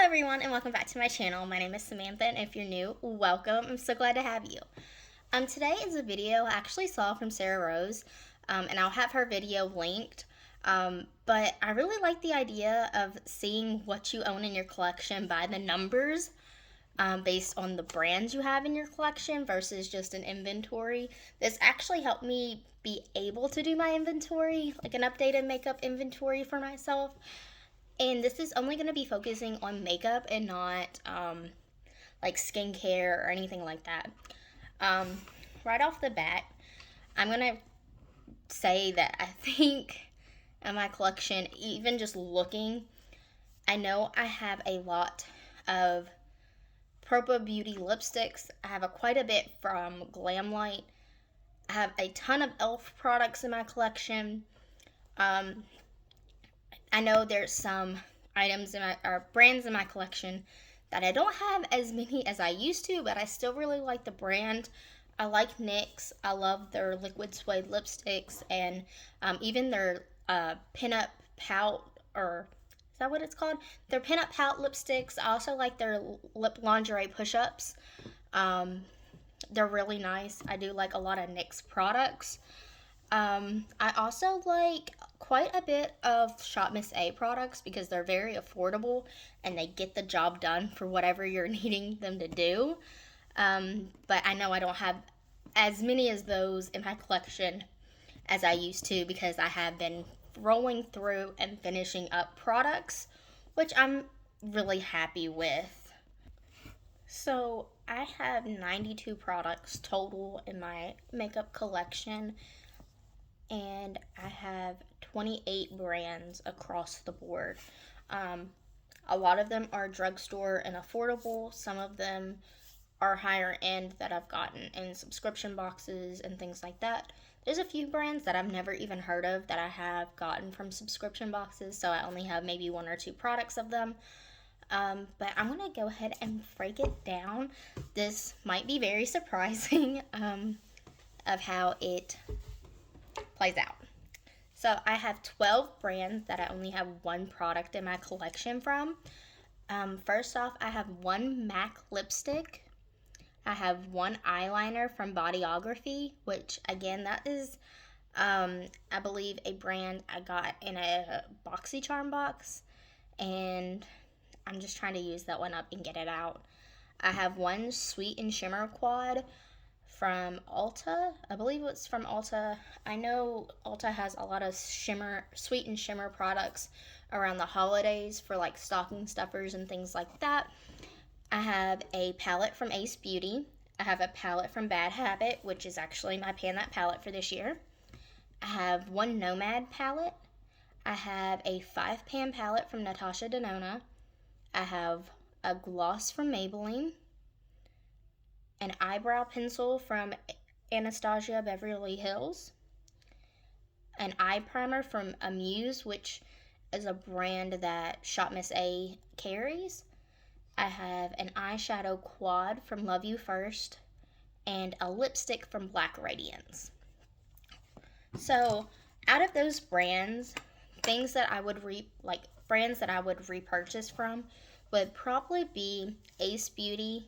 everyone, and welcome back to my channel. My name is Samantha, and if you're new, welcome. I'm so glad to have you. Today is a video I actually saw from Sarah Rose, and I'll have her video linked. But I really like the idea of seeing what you own in your collection by the numbers, based on the brands you have in your collection versus just an inventory. This actually helped me be able to do my inventory, like an updated makeup inventory for myself. And this is only going to be focusing on makeup and not like skincare or anything like that. Right off the bat, I'm going to say that I think in my collection, even just looking, I know I have a lot of Propa Beauty lipsticks. I have quite a bit from Glamlight. I have a ton of e.l.f. products in my collection. I know there's some items or brands in my collection that I don't have as many as I used to, but I still really like the brand. I like NYX. I love their liquid suede lipsticks and even their pinup pout, or is that what it's called? Their pinup pout lipsticks. I also like their lip lingerie push-ups. They're really nice. I do like a lot of NYX products. I also like quite a bit of Shop Miss A products because they're very affordable and they get the job done for whatever you're needing them to do. But I know I don't have as many as those in my collection as I used to because I have been rolling through and finishing up products, which I'm really happy with. So I have 92 products total in my makeup collection, and I have 28 brands across the board. A lot of them are drugstore and affordable. Some of them are higher end that I've gotten in subscription boxes and things like that. There's a few brands that I've never even heard of that I have gotten from subscription boxes, so I only have maybe one or two products of them. But I'm going to go ahead and break it down. This might be very surprising of how it plays out. So I have 12 brands that I only have one product in my collection from. First off, I have one MAC lipstick. I have one eyeliner from Bodyography, which again, that is, I believe, a brand I got in a BoxyCharm box, and I'm just trying to use that one up and get it out. I have one Sweet and Shimmer quad from Ulta. I believe it's from Ulta. I know Ulta has a lot of Sweet and Shimmer products around the holidays for like stocking stuffers and things like that. I have a palette from Ace Beauty. I have a palette from Bad Habit, which is actually my Pan That palette for this year. I have one Nomad palette. I have a 5-pan palette from Natasha Denona. I have a gloss from Maybelline, an eyebrow pencil from Anastasia Beverly Hills, an eye primer from Amuse, which is a brand that Shop Miss A carries. I have an eyeshadow quad from Love You First, and a lipstick from Black Radiance. So, out of those brands, things that I would brands that I would repurchase from would probably be Ace Beauty,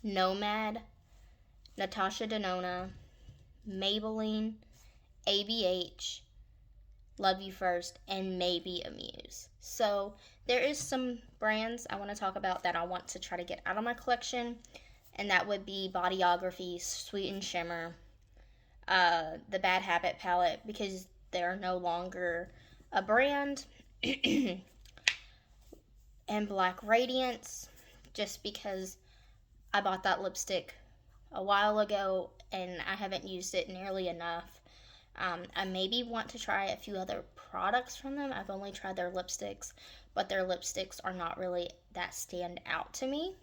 Nomad, Natasha Denona, Maybelline, ABH, Love You First, and maybe Amuse. So there is some brands I want to talk about that I want to try to get out of my collection, and that would be Bodyography, Sweet and Shimmer, the Bad Habit palette, because they're no longer a brand, and Black Radiance, just because I bought that lipstick a while ago and I haven't used it nearly enough. I maybe want to try a few other products from them. I've only tried their lipsticks, but their lipsticks are not really that stand out to me.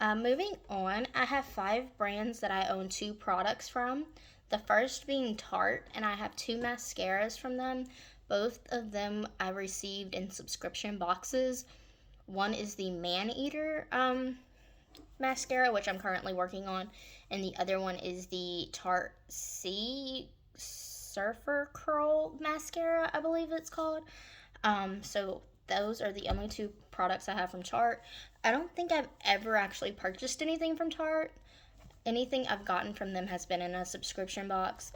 Moving on, I have 5 brands that I own 2 products from. The first being Tarte, and I have 2 mascaras from them. Both of them I received in subscription boxes. One is the Man Eater mascara, which I'm currently working on, and the other one is the Tarte Sea Surfer Curl mascara, I believe it's called. So those are the only 2 products I have from Tarte. I don't think I've ever actually purchased anything from Tarte. Anything I've gotten from them has been in a subscription box.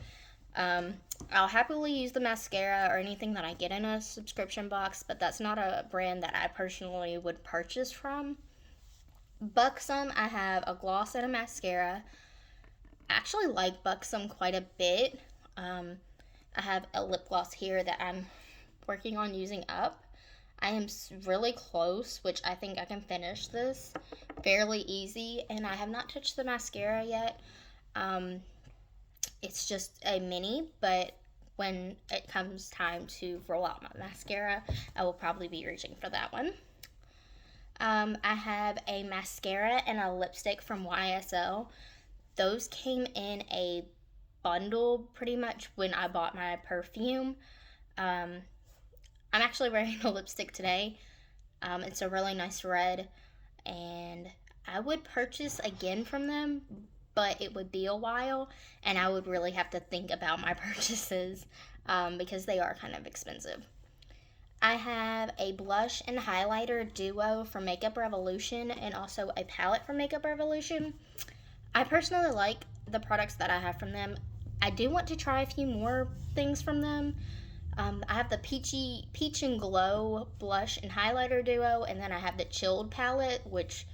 I'll happily use the mascara or anything that I get in a subscription box, but that's not a brand that I personally would purchase from. Buxom, I have a gloss and a mascara. I actually like Buxom quite a bit. I have a lip gloss here that I'm working on using up. I am really close, which I think I can finish this fairly easy, and I have not touched the mascara yet. It's just a mini, but when it comes time to roll out my mascara, I will probably be reaching for that one. I have a mascara and a lipstick from YSL. Those came in a bundle pretty much when I bought my perfume. I'm actually wearing a lipstick today. It's a really nice red, and I would purchase again from them, but it would be a while, and I would really have to think about my purchases because they are kind of expensive. I have a blush and highlighter duo from Makeup Revolution and also a palette from Makeup Revolution. I personally like the products that I have from them. I do want to try a few more things from them. I have the Peach and Glow blush and highlighter duo, and then I have the Chilled palette, which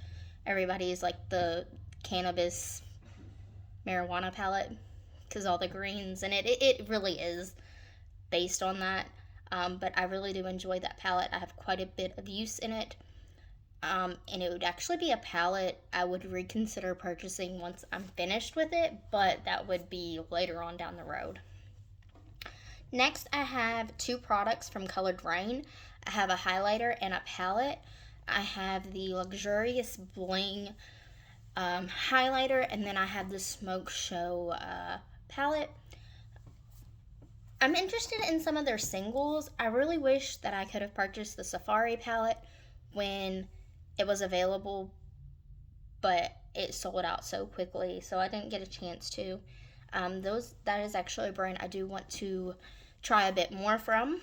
everybody is like the cannabis marijuana palette because all the greens in it. It really is based on that. But I really do enjoy that palette. I have quite a bit of use in it. And it would actually be a palette I would reconsider purchasing once I'm finished with it, but that would be later on down the road. Next, I have two products from Colored Rain. I have a highlighter and a palette. I have the Luxurious Bling highlighter, and then I have the Smoke Show palette. I'm interested in some of their singles. I really wish that I could have purchased the Safari palette when it was available, but it sold out so quickly, so I didn't get a chance to. That is actually a brand I do want to try a bit more from.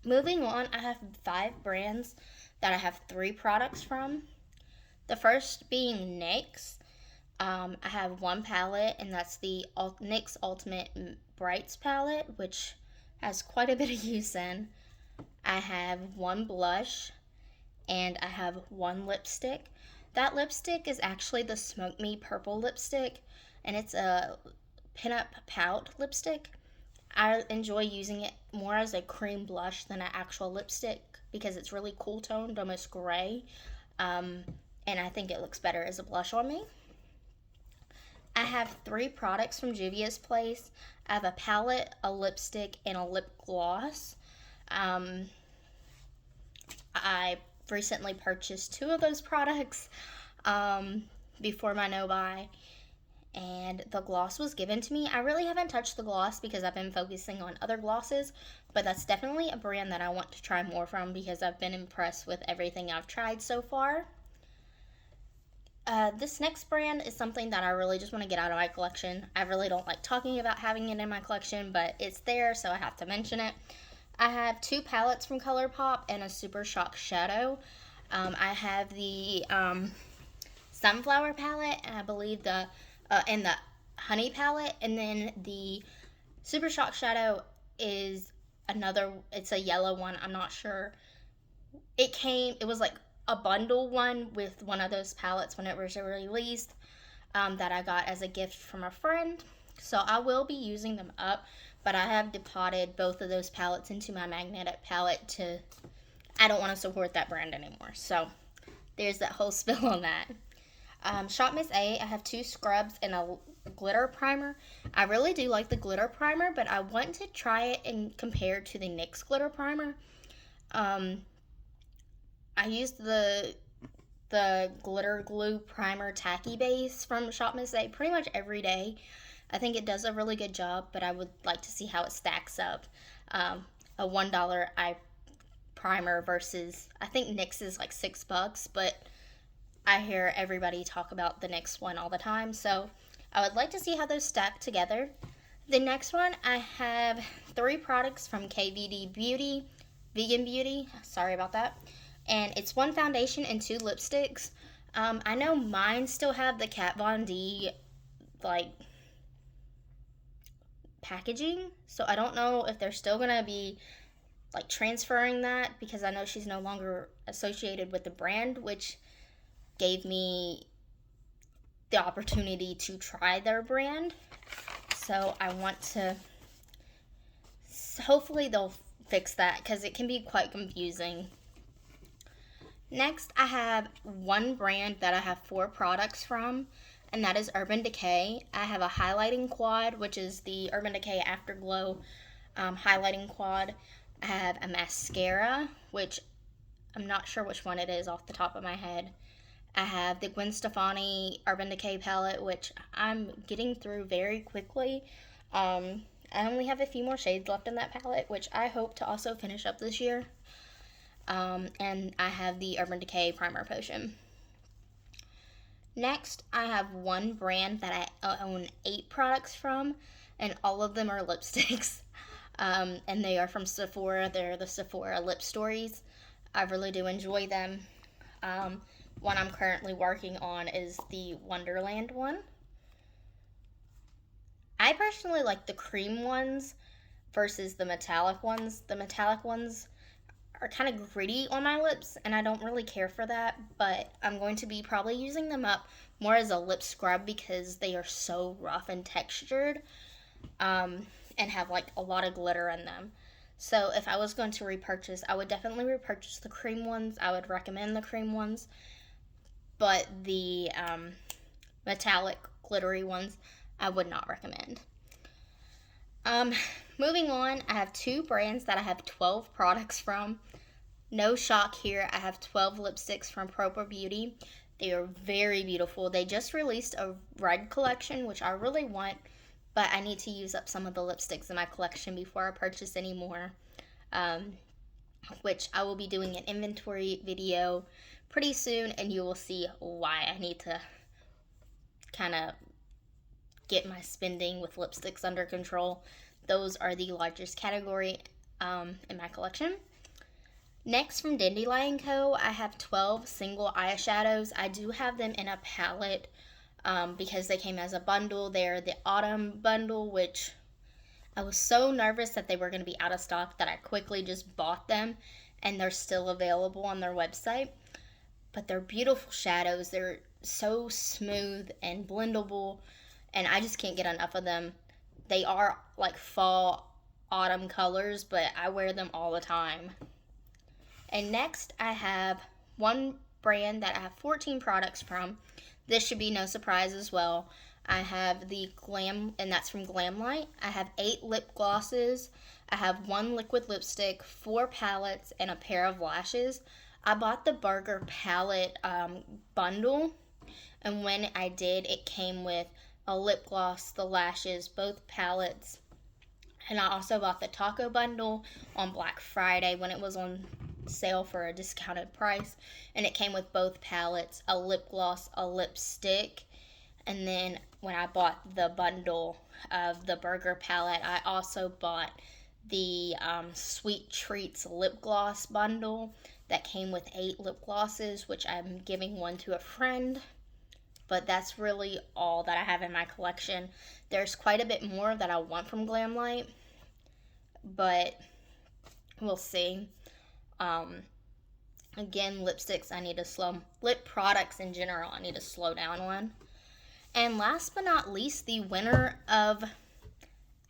Moving on, I have 5 brands that I have 3 products from. The first being NYX. I have one palette, and that's the NYX Ultimate Brights palette, which has quite a bit of use in. I have one blush, and I have one lipstick. That lipstick is actually the Smoke Me Purple lipstick, and it's a pinup pout lipstick. I enjoy using it more as a cream blush than an actual lipstick because it's really cool toned, almost gray, and I think it looks better as a blush on me. I have 3 products from Juvia's Place. I have a palette, a lipstick, and a lip gloss. I recently purchased 2 of those products before my no-buy, and the gloss was given to me. I really haven't touched the gloss because I've been focusing on other glosses, but that's definitely a brand that I want to try more from because I've been impressed with everything I've tried so far. This next brand is something that I really just want to get out of my collection. I really don't like talking about having it in my collection, but it's there, so I have to mention it. I have 2 palettes from Colourpop and a Super Shock shadow. I have the Sunflower palette, and I believe the Honey palette, and then the Super Shock shadow is it's a yellow one. I'm not sure. It was like a bundle one with one of those palettes when it was released that I got as a gift from a friend. So I will be using them up, but I have depotted both of those palettes into my magnetic palette I don't want to support that brand anymore. So there's that whole spill on that. Shop Miss A, I have 2 scrubs and a glitter primer. I really do like the glitter primer, but I want to try it and compare to the NYX glitter primer. I used the glitter glue primer tacky base from Shop Miss A pretty much every day. I think it does a really good job, but I would like to see how it stacks up. A $1 eye primer versus, I think NYX is like $6, but I hear everybody talk about the NYX one all the time, so I would like to see how those stack together. The next one, I have 3 products from KVD Beauty, Vegan Beauty, sorry about that. and it's one foundation and two lipsticks. I know mine still have the Kat Von D like packaging, so I don't know if they're still gonna be like transferring that, because I know she's no longer associated with the brand, which gave me the opportunity to try their brand. So I want to, hopefully they'll fix that, because it can be quite confusing. Next, I have one brand that I have 4 products from, and that is Urban Decay. I have a highlighting quad, which is the Urban Decay Afterglow highlighting quad. I have a mascara, which I'm not sure which one it is off the top of my head. I have the Gwen Stefani Urban Decay palette, which I'm getting through very quickly. I only have a few more shades left in that palette, which I hope to also finish up this year. And I have the Urban Decay Primer Potion. Next, I have one brand that I own 8 products from, and all of them are lipsticks. And they are from Sephora. They're the Sephora Lip Stories. I really do enjoy them. One I'm currently working on is the Wonderland one. I personally like the cream ones versus the metallic ones. The metallic ones are kind of gritty on my lips, and I don't really care for that, but I'm going to be probably using them up more as a lip scrub because they are so rough and textured, and have like a lot of glitter in them. So if I was going to repurchase, I would definitely repurchase the cream ones. I would recommend the cream ones, but the metallic glittery ones I would not recommend. Moving on, I have 2 brands that I have 12 products from. No shock here, I have 12 lipsticks from Proper Beauty. They are very beautiful. They just released a red collection, which I really want, but I need to use up some of the lipsticks in my collection before I purchase any more, which I will be doing an inventory video pretty soon, and you will see why I need to kind of get my spending with lipsticks under control. Those are the largest category in my collection. Next, from Dandelion Co, I have 12 single eyeshadows. I do have them in a palette because they came as a bundle. They're the autumn bundle, which I was so nervous that they were going to be out of stock that I quickly just bought them, and they're still available on their website. But they're beautiful shadows. They're so smooth and blendable, and I just can't get enough of them. They are like fall autumn colors, but I wear them all the time. And next, I have one brand that I have 14 products from. This should be no surprise as well. I have the Glam, and that's from Glamlight. I have 8 lip glosses. I have 1 liquid lipstick, 4 palettes, and a pair of lashes. I bought the Burger palette bundle, and when I did, it came with a lip gloss, the lashes, both palettes, and I also bought the taco bundle on Black Friday when it was on sale for a discounted price, and it came with both palettes, a lip gloss, a lipstick. And then when I bought the bundle of the Burger palette, I also bought the Sweet Treats lip gloss bundle that came with 8 lip glosses, which I'm giving one to a friend. But that's really all that I have in my collection. There's quite a bit more that I want from Glamlight, but we'll see. Again, lipsticks, I need to lip products in general, I need to slow down on. And last but not least, the winner of,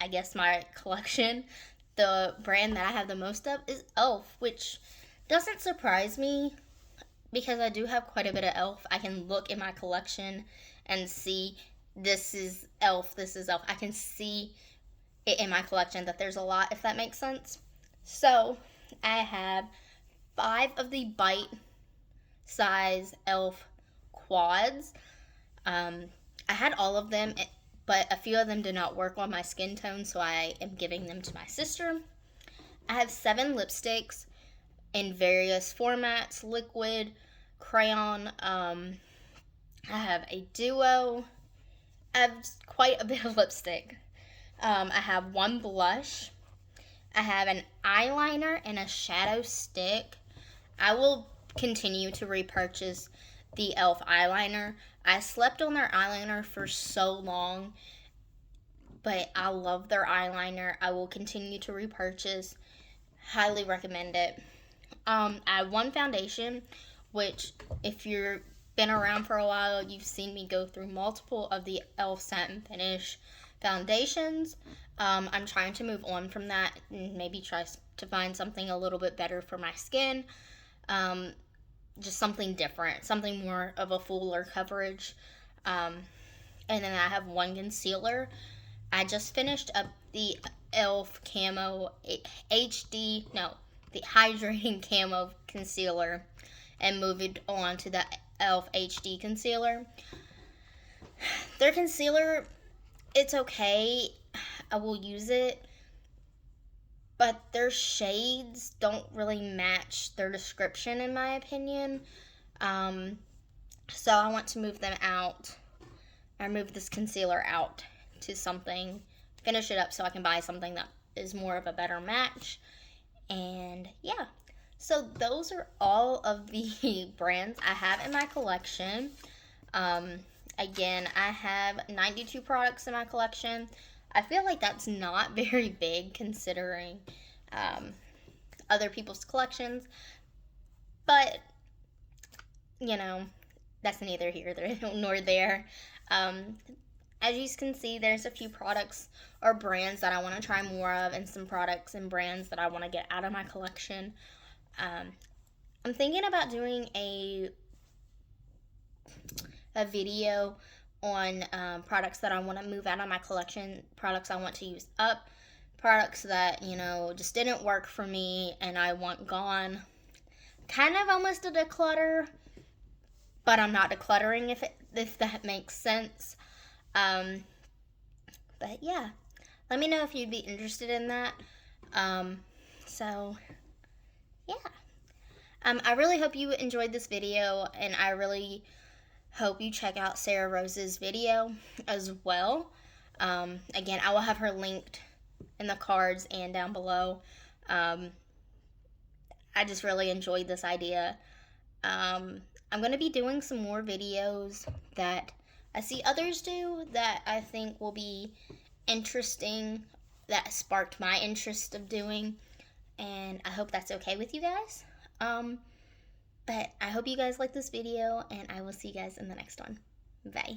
I guess, my collection, the brand that I have the most of is e.l.f., which doesn't surprise me because I do have quite a bit of e.l.f. I can look in my collection and see this is e.l.f., this is e.l.f. I can see it in my collection that there's a lot, if that makes sense. So I have 5 of the bite size e.l.f. quads. I had all of them, but a few of them did not work on my skin tone, so I am giving them to my sister. I have 7 lipsticks in various formats, liquid, crayon. I have a duo. I have quite a bit of lipstick. I have 1 blush. I have an eyeliner and a shadow stick. I will continue to repurchase the e.l.f. eyeliner. I slept on their eyeliner for so long, but I love their eyeliner. I will continue to repurchase. Highly recommend it. I have one foundation, which if you've been around for a while, you've seen me go through multiple of the e.l.f. Satin Finish foundations. I'm trying to move on from that and maybe try to find something a little bit better for my skin. Just something different, something more of a fuller coverage. And then I have one concealer. I just finished up the e.l.f. Camo HD, no, the Hydrating Camo concealer and moved on to the e.l.f. HD concealer. Their concealer, it's okay. I will use it, but their shades don't really match their description in my opinion. So I want to move them out. I move this concealer out to something, finish it up so I can buy something that is more of a better match. And yeah, so those are all of the brands I have in my collection. Again, I have 92 products in my collection. I feel like that's not very big considering other people's collections, but you know, that's neither here nor there. As you can see, there's a few products or brands that I want to try more of, and some products and brands that I want to get out of my collection. I'm thinking about doing a video on products that I want to move out of my collection, products I want to use up, products that, you know, just didn't work for me and I want gone. Kind of almost a declutter, but I'm not decluttering, if that makes sense. But yeah, let me know if you'd be interested in that. So yeah, I really hope you enjoyed this video, and I really hope you check out Sarah Rose's video as well. Again, I will have her linked in the cards and down below. I just really enjoyed this idea. I'm going to be doing some more videos that I see others do that I think will be interesting, that sparked my interest of doing, and I hope that's okay with you guys. But I hope you guys like this video, and I will see you guys in the next one. Bye.